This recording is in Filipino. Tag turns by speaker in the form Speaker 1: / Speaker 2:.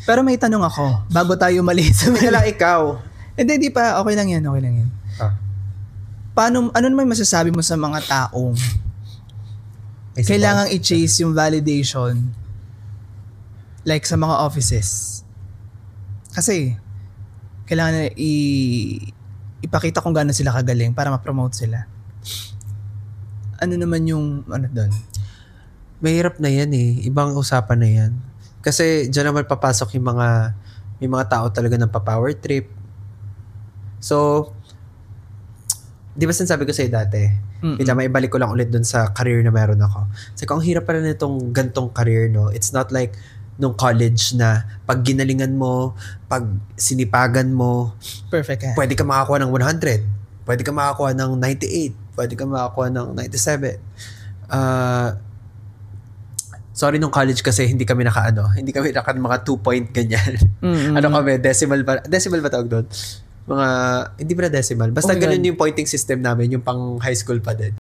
Speaker 1: Pero may tanong ako, bago tayo umalis.
Speaker 2: Teka lang ikaw.
Speaker 1: Hindi pa. Okay lang yan. Ano naman masasabi mo sa mga taong kailangang i-chase yung validation like sa mga offices? Kasi, kailangan na ipakita kung gaano sila kagaling para ma-promote sila. Ano naman yung doon?
Speaker 2: Mahirap na yan eh. Ibang usapan na yan. Kasi dyan naman papasok yung may mga tao talaga ng pa-power trip. So, di ba sinasabi ko sa'yo dati, maibalik ko lang ulit dun sa career na meron ako. Kasi kung ang hirap pala nitong gantong career, no? It's not like nung college na pag ginalingan mo, pag sinipagan mo,
Speaker 1: perfect.
Speaker 2: Pwede ka makakuha ng 100, pwede ka makakuha ng 98, pwede ka makakuha ng 97. Sorry, nung college kasi hindi kami naka mga 2 point ganyan. Kami, decimal ba tawag doon? Mga, hindi ba na decimal? Basta ganun yung pointing system namin, yung pang high school pa din.